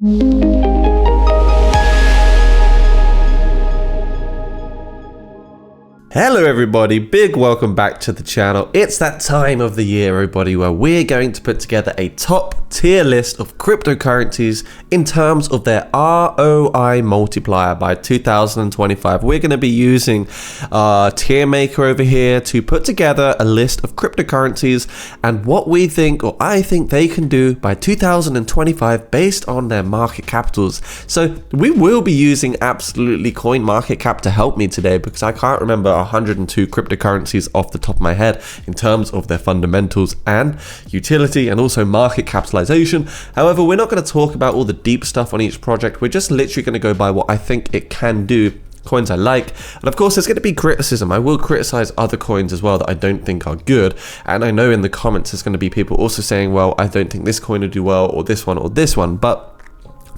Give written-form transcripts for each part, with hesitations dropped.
Hello everybody, big welcome back to the channel. It's that time of the year, everybody, where we're going to put together a top tier list of cryptocurrencies in terms of their ROI multiplier by 2025. We're going to be using tier maker over here to put together a list of cryptocurrencies and what we think, or I think, they can do by 2025 based on their market capitals. So we will be using absolutely coin market cap to help me today, because I can't remember 102 cryptocurrencies off the top of my head in terms of their fundamentals and utility and also market capitalization. However, we're not going to talk about all the deep stuff on each project. We're just literally going to go by what I think it can do, coins I like, and of course there's going to be criticism. I will criticize other coins as well that I don't think are good, and I know in the comments there's going to be people also saying, well, I don't think this coin will do well, or this one, but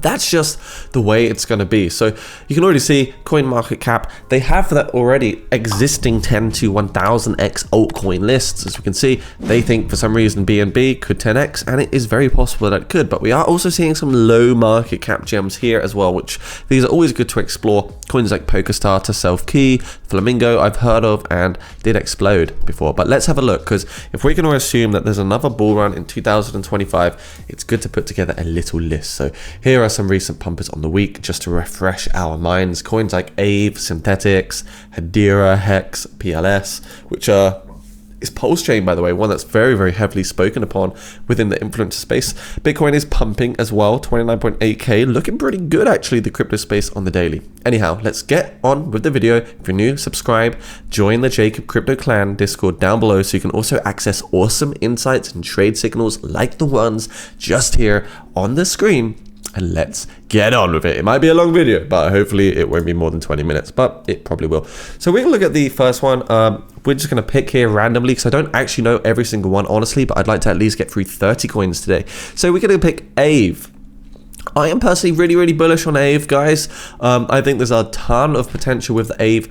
that's just the way it's going to be. So you can already see coin market cap, they have that already existing 10 to 1000x altcoin lists. As we can see, they think for some reason BNB could 10x, and it is very possible that it could, but we are also seeing some low market cap gems here as well, which these are always good to explore. Coins like PokerStarter, Self-Key, Flamingo I've heard of and did explode before. But let's have a look, because if we can assume that there's another bull run in 2025, it's good to put together a little list. So here are some recent pumpers on the week just to refresh our minds. Coins like Aave, Synthetics, Hedera, Hex, PLS, which is Pulse Chain, by the way, one that's very, very heavily spoken upon within the influencer space. Bitcoin is pumping as well, 29.8k, looking pretty good actually, the crypto space on the daily. Anyhow, let's get on with the video. If you're new, subscribe, join the Jacob Crypto Clan Discord down below so you can also access awesome insights and trade signals like the ones just here on the screen. And let's get on with it. It might be a long video, but hopefully it won't be more than 20 minutes, but it probably will. So we're gonna look at the first one. We're just gonna pick here randomly because I don't actually know every single one, honestly, but I'd like to at least get through 30 coins today. So we're gonna pick Aave. I am personally really, really bullish on Aave, guys. I think there's a ton of potential with the Aave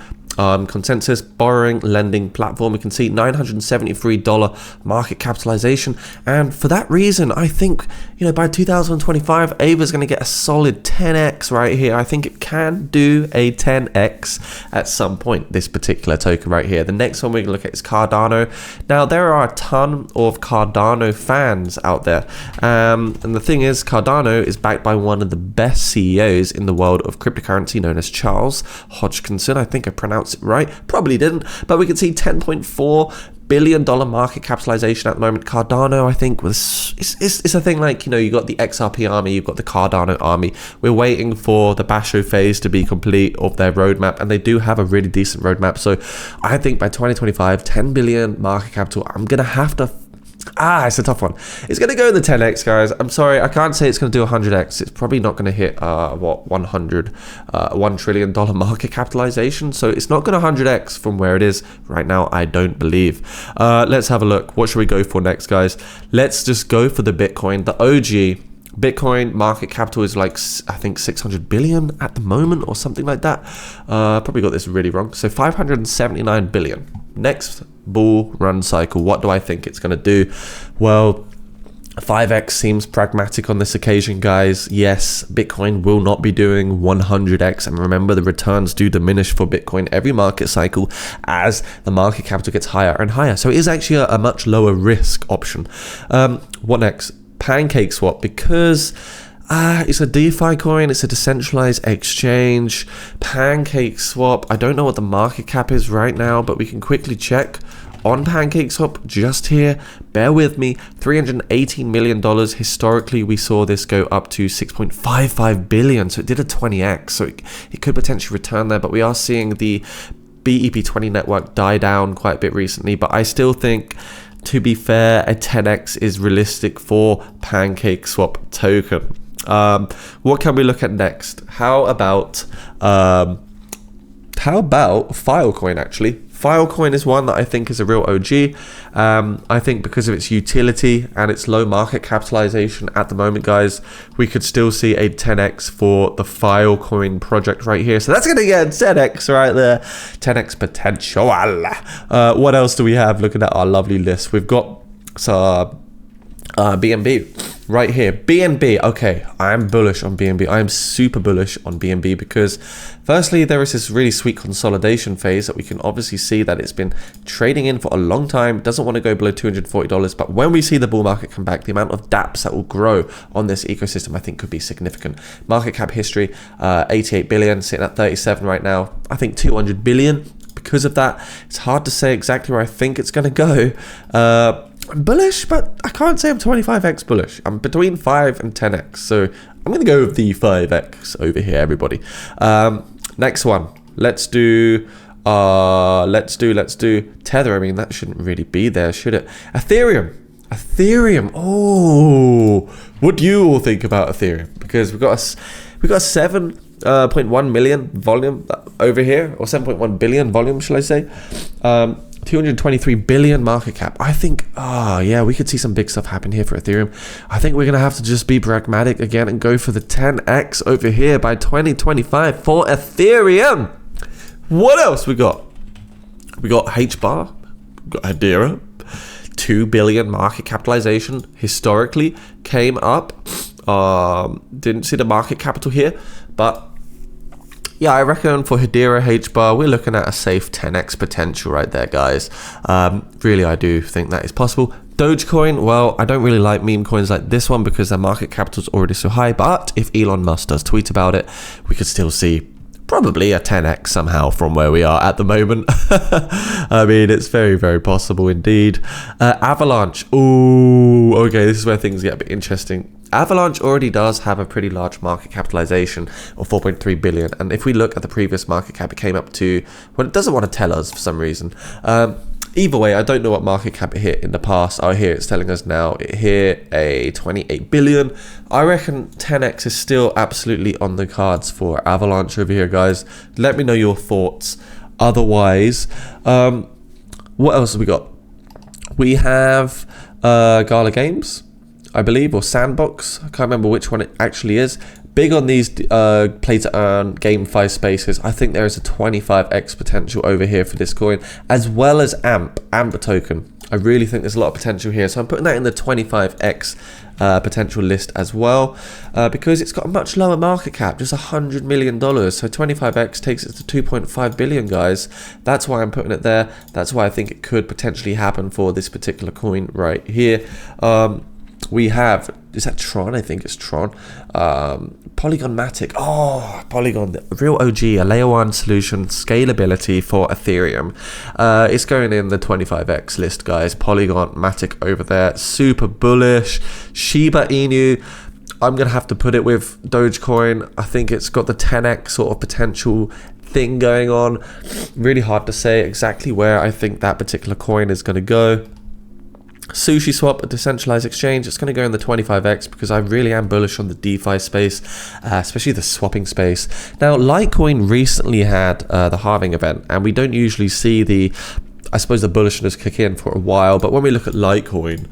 consensus borrowing lending platform. We can see $973 market capitalization, and for that reason I think, you know, by 2025 Aave is going to get a solid 10x right here. I think it can do a 10x at some point, this particular token right here. The next one we're going to look at is Cardano. Now there are a ton of Cardano fans out there, and the thing is, Cardano is backed by one of the best CEOs in the world of cryptocurrency, known as Charles Hodgkinson. I think I pronounced it right, probably didn't, but we can see $10.4 billion market capitalization at the moment. Cardano, I think, it's a thing like, you know, you got the XRP army, you've got the Cardano army. We're waiting for the Basho phase to be complete of their roadmap, and they do have a really decent roadmap. So I think by 2025, 10 billion market capital, I'm gonna have to it's a tough one. It's going to go in the 10x, guys. I'm sorry, I can't say it's going to do 100x. It's probably not going to hit $1 trillion market capitalization. So it's not going to 100x from where it is right now, I don't believe. Let's have a look. What should we go for next, guys? Let's just go for the Bitcoin, the OG. Bitcoin market capital is like, I think 600 billion at the moment or something like that. Probably got this really wrong. So 579 billion. Next bull run cycle, what do I think it's going to do? Well, 5x seems pragmatic on this occasion, guys. Yes, Bitcoin will not be doing 100x, and remember, the returns do diminish for Bitcoin every market cycle as the market capital gets higher and higher. So it is actually a much lower risk option. What next? Pancake swap, because it's a DeFi coin, it's a decentralized exchange. Pancake swap, I don't know what the market cap is right now, but we can quickly check on Pancake swap just here. Bear with me. $318 million. Historically, we saw this go up to 6.55 billion, so it did a 20x, so it could potentially return there, but we are seeing the BEP20 network die down quite a bit recently. But I still think, to be fair, a 10x is realistic for Pancake swap token. What can we look at next? How about Filecoin, actually? Filecoin is one that I think is a real OG. I think because of its utility and its low market capitalization at the moment, guys, we could still see a 10x for the Filecoin project right here. So that's going to get 10x right there. 10x potential. What else do we have looking at our lovely list? We've got BNB. right here, BNB. Okay, I'm bullish on BNB. I'm super bullish on BNB because firstly, there is this really sweet consolidation phase that we can obviously see that it's been trading in for a long time. Doesn't want to go below $240, but when we see the bull market come back, the amount of dApps that will grow on this ecosystem, I think could be significant. Market cap history, 88 billion, sitting at 37 right now. I think 200 billion. Because of that, it's hard to say exactly where I think it's going to go. I'm bullish, but I can't say I'm 25x bullish. I'm between 5 and 10x. So I'm going to go with the 5x over here, everybody. Next one. Let's do Tether. I mean, that shouldn't really be there, should it? Ethereum. Oh, what do you all think about Ethereum? Because we got 7.1 million volume over here, or 7.1 billion volume, shall I say? 223 billion market cap. I think, yeah, we could see some big stuff happen here for Ethereum. I think we're going to have to just be pragmatic again and go for the 10x over here by 2025 for Ethereum. What else we got? We got HBAR, we got Hedera, 2 billion market capitalization historically came up. Didn't see the market capital here, but yeah, I reckon for Hedera, HBAR, we're looking at a safe 10x potential right there, guys. Really, I do think that is possible. Dogecoin, well, I don't really like meme coins like this one because their market capital is already so high, but if Elon Musk does tweet about it, we could still see probably a 10x somehow from where we are at the moment. I mean, it's very, very possible indeed. Avalanche. Ooh, okay, this is where things get a bit interesting. Avalanche already does have a pretty large market capitalization of 4.3 billion. And if we look at the previous market cap, it came up to, well, it doesn't want to tell us for some reason. Either way, I don't know what market cap it hit in the past. Oh, here it's telling us now it hit a 28 billion. I reckon 10x is still absolutely on the cards for Avalanche over here, guys. Let me know your thoughts. Otherwise, what else have we got? We have Gala Games, I believe, or Sandbox. I can't remember which one it actually is. Big on these play to earn GameFi spaces. I think there is a 25x potential over here for this coin, as well as Amber token. I really think there's a lot of potential here, so I'm putting that in the 25x potential list as well, because it's got a much lower market cap, just $100 million. So 25x takes it to 2.5 billion, guys. That's why I'm putting it there. That's why I think it could potentially happen for this particular coin right here. We have, is that Tron? I think it's Tron. Polygon Matic. Oh, Polygon, the real OG, a layer 1 solution, scalability for Ethereum. It's going in the 25x list, guys. Polygon Matic over there, super bullish. Shiba Inu, I'm going to have to put it with Dogecoin. I think it's got the 10x sort of potential thing going on. Really hard to say exactly where I think that particular coin is going to go. SushiSwap, a decentralized exchange, it's going to go in the 25x because I really am bullish on the DeFi space, especially the swapping space. Now, Litecoin recently had the halving event, and we don't usually see the, I suppose, the bullishness kick in for a while. But when we look at Litecoin,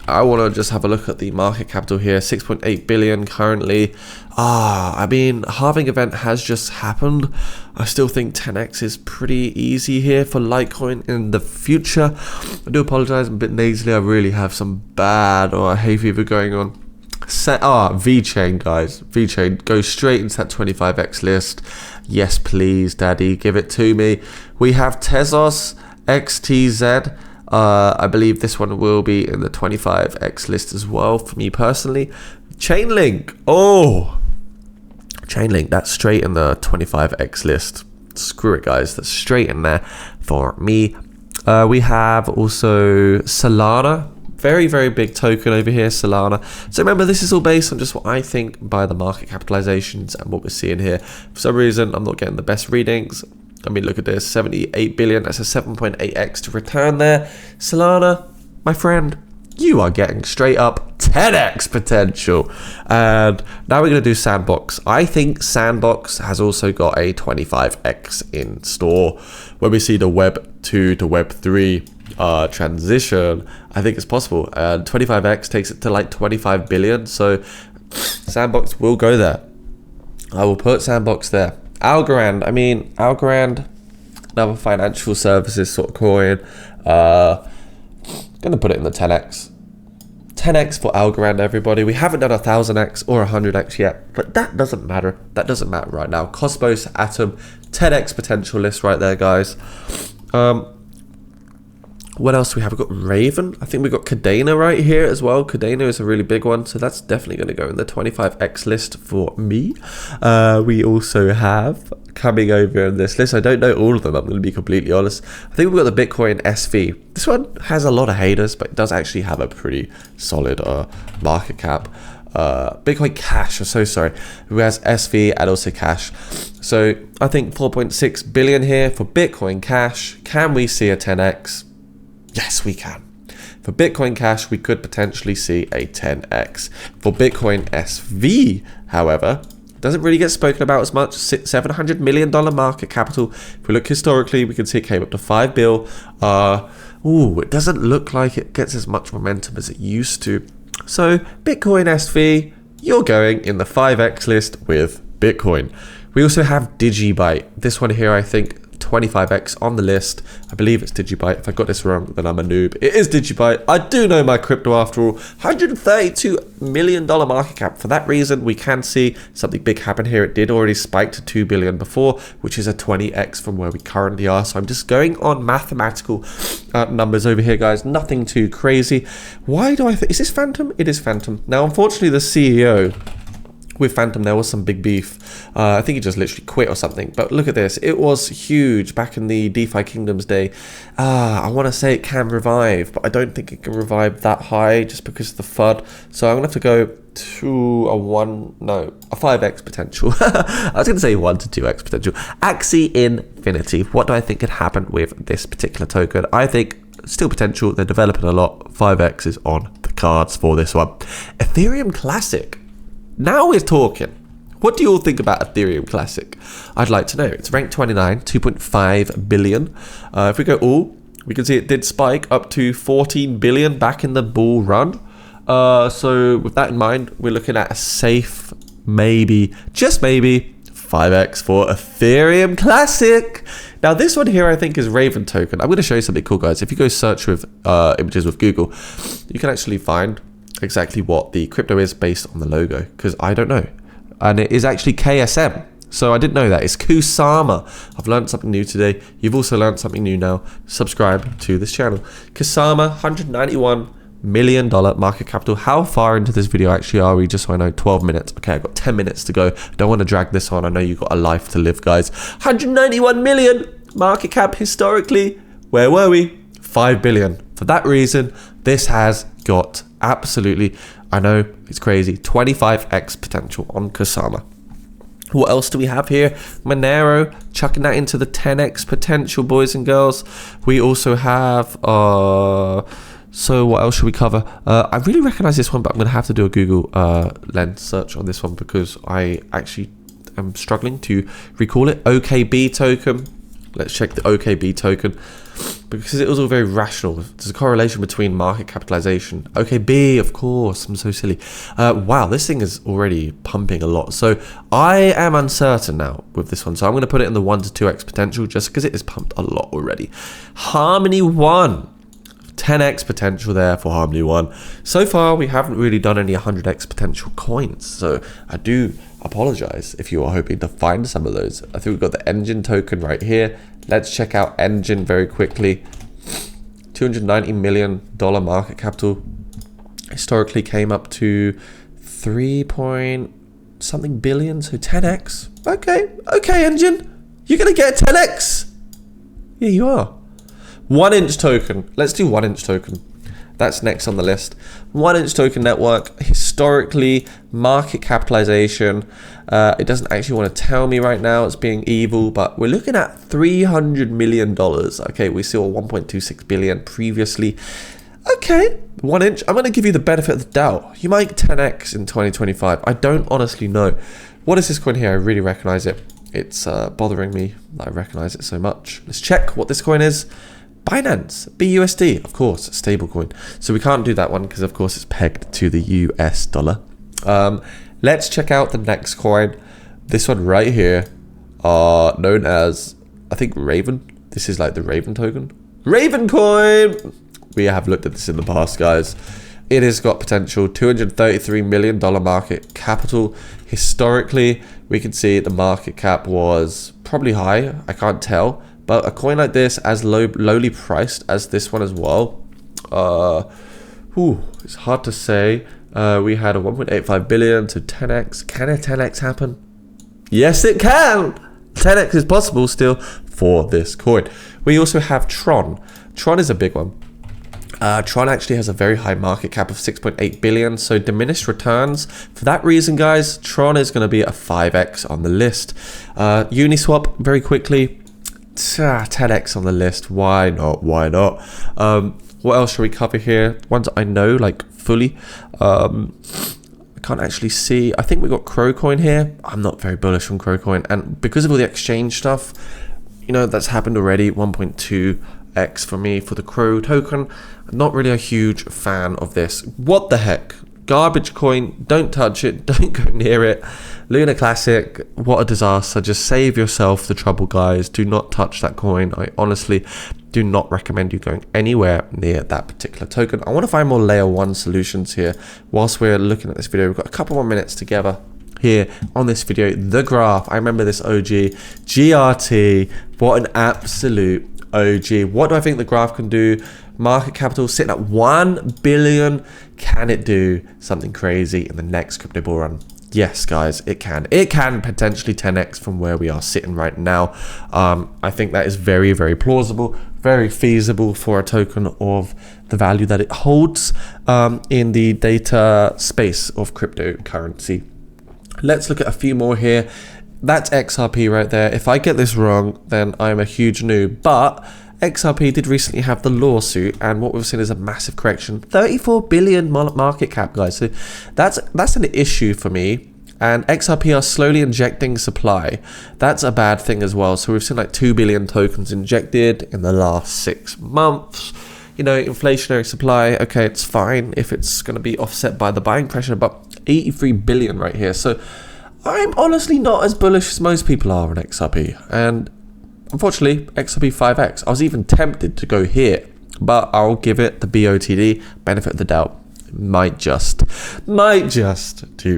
I want to just have a look at the market capital here, 6.8 billion currently. I mean, halving event has just happened. I still think 10x is pretty easy here for Litecoin in the future. I do apologize, I'm a bit nasally. I really have some bad hay fever going on. VeChain, guys. VeChain, go straight into that 25x list. Yes, please, daddy, give it to me. We have Tezos XTZ. I believe this one will be in the 25x list as well for me personally. Chainlink. Chainlink, that's straight in the 25x list. Screw it, guys. That's straight in there for me. We have also Solana. Very, very big token over here, Solana. So remember, this is all based on just what I think by the market capitalizations and what we're seeing here. For some reason, I'm not getting the best readings. I mean, look at this, 78 billion. That's a 7.8x to return there. Solana, my friend, you are getting straight up 10x potential. And now we're going to do Sandbox. I think Sandbox has also got a 25x in store. When we see the Web 2 to Web 3 transition, I think it's possible. And 25x takes it to like 25 billion. So Sandbox will go there. I will put Sandbox there. Algorand, another financial services sort of coin. Gonna put it in the 10x. 10x for Algorand, everybody. We haven't done 1000x or 100x yet, but that doesn't matter. That doesn't matter right now. Cosmos, Atom, 10x potential list right there, guys. What else do we have? We've got Raven. I think we've got Cadena right here as well. Cadena is a really big one, so that's definitely going to go in the 25x list for me. We also have, coming over in this list, I don't know all of them, I'm going to be completely honest. I think we've got the Bitcoin SV. This one has a lot of haters, but it does actually have a pretty solid market cap. Bitcoin Cash, I'm so sorry, who has SV and also Cash. So I think 4.6 billion here for Bitcoin Cash. Can we see a 10x? Yes, we can. For Bitcoin Cash, we could potentially see a 10x. For Bitcoin SV, however, doesn't really get spoken about as much. $700 million market capital. If we look historically, we can see it came up to 5 bill. It doesn't look like it gets as much momentum as it used to. So Bitcoin SV, you're going in the 5x list with Bitcoin. We also have Digibyte. This one here, I think, 25x on the list. I believe it's Digibyte. If I got this wrong, then I'm a noob. It is Digibyte. I do know my crypto after all. $132 million market cap. For that reason, we can see something big happen here. It did already spike to 2 billion before, which is a 20x from where we currently are. So I'm just going on mathematical numbers over here, guys. Nothing too crazy. Why do I think, is this Phantom? It is Phantom. Now, unfortunately, the CEO with Phantom, there was some big beef. I think he just literally quit or something. But look at this. It was huge back in the DeFi Kingdoms day. I want to say it can revive, but I don't think it can revive that high just because of the FUD. So I'm going to have to go to a 5x potential. I was going to say 1 to 2x potential. Axie Infinity. What do I think could happen with this particular token? I think still potential. They're developing a lot. 5x is on the cards for this one. Ethereum Classic. Now we're talking. What do you all think about Ethereum Classic? I'd like to know. It's ranked 29, 2.5 billion. If we go we can see it did spike up to 14 billion back in the bull run. So with that in mind, we're looking at a safe, maybe, just maybe, 5x for Ethereum Classic. Now this one here I think is Raven token. I'm going to show you something cool, guys. If you go search with images with Google, you can actually find exactly what the crypto is based on the logo, because I don't know, and it is actually KSM, so I didn't know that. It's Kusama. I've learned something new today. You've also learned something new now. Subscribe to this channel. Kusama, $191 million market capital. How far into this video actually are we? Just so I know. 12 minutes. Okay, I've got 10 minutes to go. Don't want to drag this on. I know you've got a life to live, guys. 191 million market cap historically. Where were we? 5 billion. For that reason, this has got absolutely, I know it's crazy, 25x potential on Kusama. What else do we have here? Monero, chucking that into the 10x potential, boys and girls. We also have, so what else should we cover? I really recognize this one, but I'm going to have to do a Google lens search on this one because I actually am struggling to recall it. OKB token. Let's check the OKB token, because it was all very rational. There's a correlation between market capitalization. OKB, of course. I'm so silly. Wow, this thing is already pumping a lot. So I am uncertain now with this one. So I'm going to put it in the 1 to 2x potential just because it has pumped a lot already. Harmony 1. 10x potential there for Harmony 1. So far, we haven't really done any 100x potential coins. So I do apologize if you are hoping to find some of those. I think we've got the Engine token right here. Let's check out Engine very quickly. $290 million market capital. Historically came up to 3 point something billion, so 10x. Okay, Engine. You're going to get 10x. Yeah, you are. 1 inch token. Let's do 1 inch token. That's next on the list. 1 inch token network. Historically, market capitalization. It doesn't actually want to tell me right now. It's being evil, but we're looking at $300 million. Okay, we saw 1.26 billion previously. Okay, 1 inch. I'm going to give you the benefit of the doubt. You might 10x in 2025. I don't honestly know. What is this coin here? I really recognize it. It's bothering me that I recognize it so much. Let's check what this coin is. Binance, BUSD, of course, stablecoin. So we can't do that one because, of course, it's pegged to the US dollar. Let's check out the next coin. This one right here, known as, I think, Raven. This is like the Raven token. Raven coin! We have looked at this in the past, guys. it has got potential. $233 million market capital. Historically, we can see the market cap was probably high. I can't tell. But a coin like this, as lowly priced as this one as well, it's hard to say. We had a 1.85 billion to 10x. Can a 10x happen? Yes, it can. 10x is possible still for this coin. We also have Tron. Tron is a big one. Tron actually has a very high market cap of 6.8 billion, so diminished returns. For that reason, guys, Tron is going to be a 5x on the list. Uniswap, very quickly, 10x on the list. Why not? Why not? What else shall we cover here? Ones I know, like, fully. I can't actually see. I think we got Filecoin here. I'm not very bullish on Filecoin, and because of all the exchange stuff, you know, that's happened already. 1.2x for me for the Crow token. Not really a huge fan of this. What the heck? Garbage coin. Don't touch it. Don't go near it. Luna Classic. What a disaster. Just save yourself the trouble, guys. Do not touch that coin. I honestly do not recommend you going anywhere near that particular token. I want to find more layer 1 solutions here whilst we're looking at this video. We've got a couple more minutes together here on this video. The graph. I remember this OG. GRT. What an absolute OG. What do I think the graph can do? Market capital sitting at 1 billion. Can it do something crazy in the next crypto bull run? Yes, guys, it can. It can potentially 10x from where we are sitting right now. I think that is very, very plausible, very feasible for a token of the value that it holds in the data space of cryptocurrency. Let's look at a few more here. That's XRP right there. If I get this wrong, then I'm a huge noob. But XRP did recently have the lawsuit, and what we've seen is a massive correction. 34 billion market cap, guys. So that's an issue for me. And XRP are slowly injecting supply. That's a bad thing as well. So we've seen like 2 billion tokens injected in the last 6 months. You know, inflationary supply, okay, it's fine if it's going to be offset by the buying pressure, but 83 billion right here. So I'm honestly not as bullish as most people are on XRP. And unfortunately, XRP 5x. I was even tempted to go here, but I'll give it the BOTD, benefit of the doubt. Might just do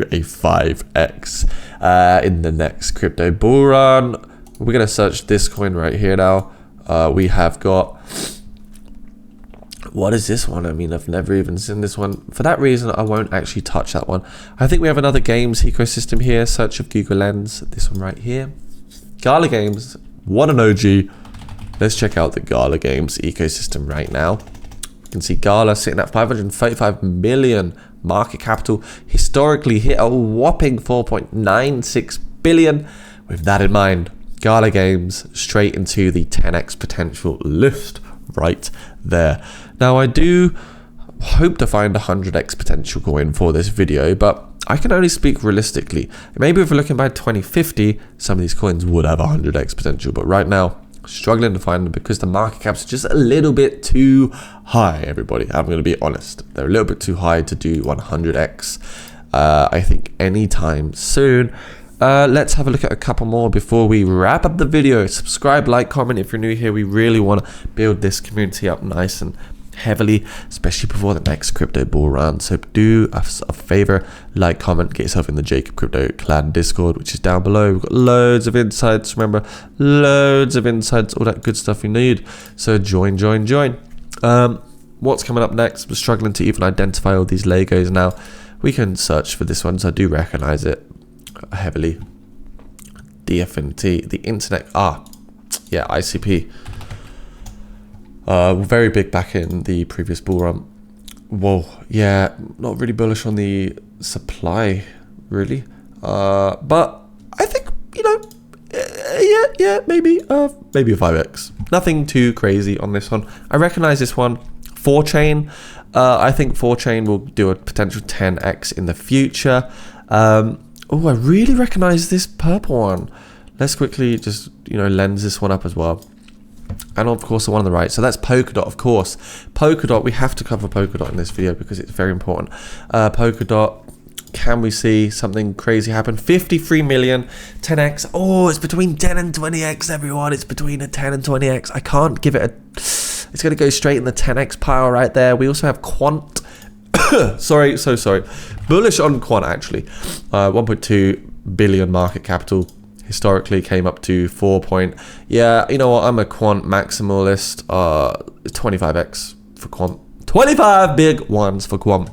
a 5x in the next crypto bull run. We're going to search this coin right here now. We have got... What is this one? I mean, I've never even seen this one. For that reason, I won't actually touch that one. I think we have another games ecosystem here. Search of Google Lens. This one right here. Gala Games. What an OG. Let's check out the Gala Games ecosystem right now. You can see Gala sitting at 535 million market capital. Historically hit a whopping 4.96 billion. With that in mind, Gala Games straight into the 10x potential list right there. Now, I do hope to find a 100x potential coin for this video, but I can only speak realistically. Maybe if we're looking by 2050, some of these coins would have 100x potential, but right now, struggling to find them because the market caps are just a little bit too high, everybody. I'm going to be honest. They're a little bit too high to do 100x, I think, anytime soon. Let's have a look at a couple more before we wrap up the video. Subscribe, like, comment if you're new here. We really want to build this community up nice and heavily, especially before the next crypto bull run. So do us a favor, like, comment, get yourself in the Jacob Crypto Clan Discord, which is down below. We've got loads of insights, remember, loads of insights, all that good stuff you need. So join. What's coming up next? We're struggling to even identify all these Legos now. We can search for this one, so I do recognize it heavily. DFNT, the internet, yeah, ICP. Very big back in the previous bull run. Whoa, yeah, not really bullish on the supply, really. But I think, you know, maybe a 5x. Nothing too crazy on this one. I recognize this one. 4chain. I think 4chain will do a potential 10x in the future. Oh, I really recognize this purple one. Let's quickly just, you know, lens this one up as well. And of course the one on the right. So that's Polkadot, of course. Polkadot, we have to cover Polkadot in this video because it's very important. Polkadot, can we see something crazy happen? 53 million, 10x. Oh, it's between 10 and 20x, everyone. It's between a 10 and 20x. I can't give it a... It's going to go straight in the 10x pile right there. We also have Quant. sorry, so sorry. Bullish on quant actually. 1.2 billion market capital. Historically came up to 4 point. Yeah, you know what? I'm a quant maximalist. 25x for quant. 25 big ones for quant.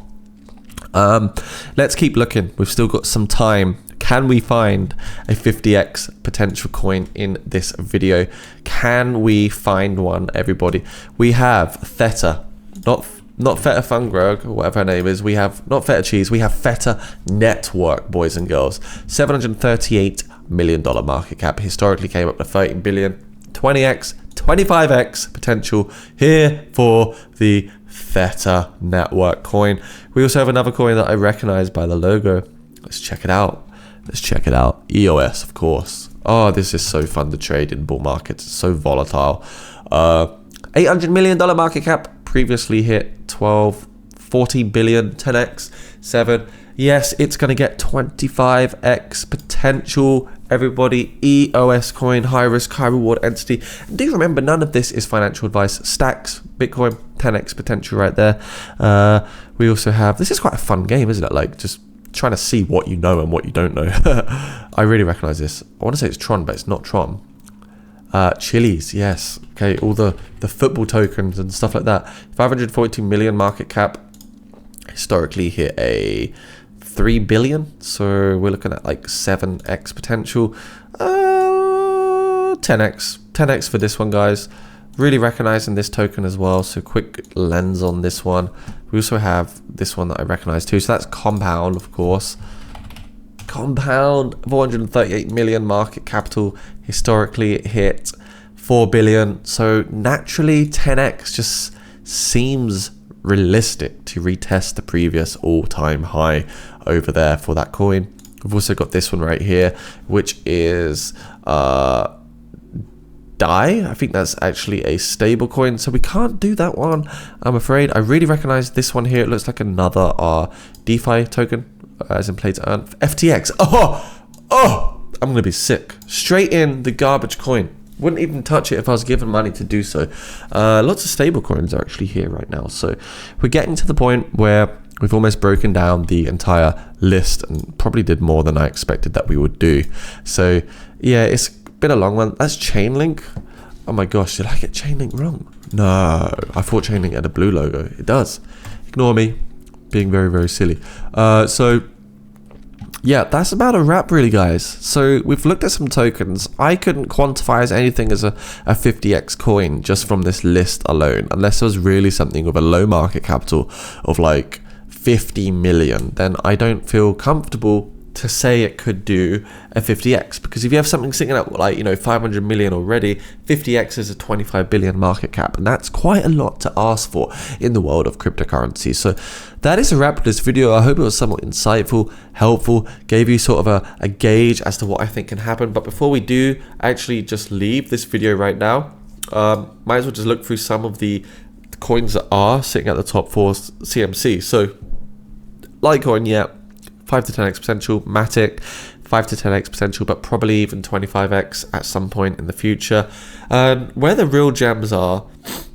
Let's keep looking. We've still got some time. Can we find a 50x potential coin in this video? Can we find one, everybody? We have Theta, not Feta Fungrug, or whatever her name is. We have not Feta Cheese. We have Theta Network, boys and girls. $738 million market cap. Historically came up to 13 billion. 20x, 25x potential here for the Theta Network coin. We also have another coin that I recognize by the logo. Let's check it out. Let's check it out. EOS, of course. Oh, this is so fun to trade in bull markets. It's so volatile. $800 million market cap. Previously hit 40 billion, 10x, 7. Yes, it's going to get 25x potential. Everybody, EOS coin, high risk, high reward entity. And do remember, none of this is financial advice. Stacks, Bitcoin, 10x potential right there. We also have, this is quite a fun game, isn't it? Like just trying to see what you know and what you don't know. I really recognize this. I want to say it's Tron, but it's not Tron. Chili's, yes. Okay, all the football tokens and stuff like that. 542 million market cap. Historically hit a 3 billion. So we're looking at like 7x potential. 10x for this one, guys. Really recognizing this token as well. So quick lens on this one. We also have this one that I recognize too. So that's Compound, of course. Compound, 438 million market capital. Historically it hit 4 billion. So naturally 10x just seems realistic to retest the previous all-time high over there for that coin. We've also got this one right here, which is DAI. I think that's actually a stable coin, so we can't do that one, I'm afraid. I really recognize this one here. It looks like another DeFi token, as in play to earn. FTX. I'm gonna be sick. Straight in the garbage coin. Wouldn't even touch it if I was given money to do so. Lots of stable coins are actually here right now, so we're getting to the point where we've almost broken down the entire list and probably did more than I expected that we would do. So yeah, it's been a long one. That's Chainlink. Oh my gosh, did I get Chainlink wrong? No, I thought Chainlink had a blue logo. It does. Ignore me being very, very silly. So yeah, that's about a wrap really, guys. So we've looked at some tokens. I couldn't quantify as anything as a 50x coin just from this list alone, unless there was really something with a low market capital of like 50 million, then I don't feel comfortable to say it could do a 50x, because if you have something sitting at like 500 million already, 50x is a 25 billion market cap, and that's quite a lot to ask for in the world of cryptocurrency. So that is a wrap for this video. I hope it was somewhat insightful, helpful, gave you sort of a gauge as to what I think can happen. But before we do actually just leave this video right now, might as well just look through some of the coins that are sitting at the top for CMC. So Litecoin, yeah, 5 to 10x potential. Matic, 5 to 10x potential, but probably even 25x at some point in the future. Where the real gems are,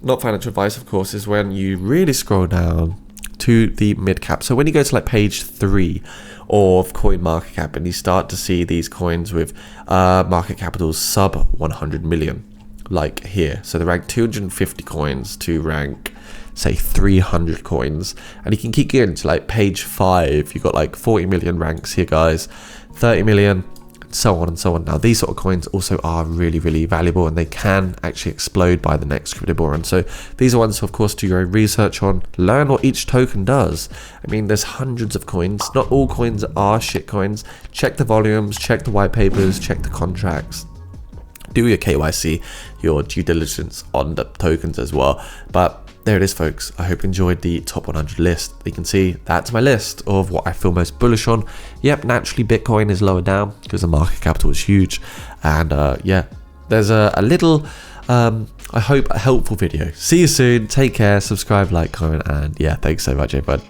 not financial advice of course, is when you really scroll down to the mid cap. So when you go to like page 3 of CoinMarketCap and you start to see these coins with market capitals sub 100 million, like here. So they rank 250 coins to rank say 300 coins, and you can keep going to like page 5. You've got like 40 million ranks here, guys, 30 million, and so on and so on. Now these sort of coins also are really, really valuable, and they can actually explode by the next crypto bull run. So these are ones to, of course, do your own research on, learn what each token does. I mean, there's hundreds of coins. Not all coins are shit coins. Check the volumes, check the white papers, check the contracts, do your KYC, your due diligence on the tokens as well. But there it is, folks. I hope you enjoyed the top 100 list. You can see that's my list of what I feel most bullish on. Yep, naturally Bitcoin is lower down because the market capital is huge. And yeah, there's a little, I hope, a helpful video. See you soon. Take care. Subscribe, like, comment, and yeah, thanks so much, everyone.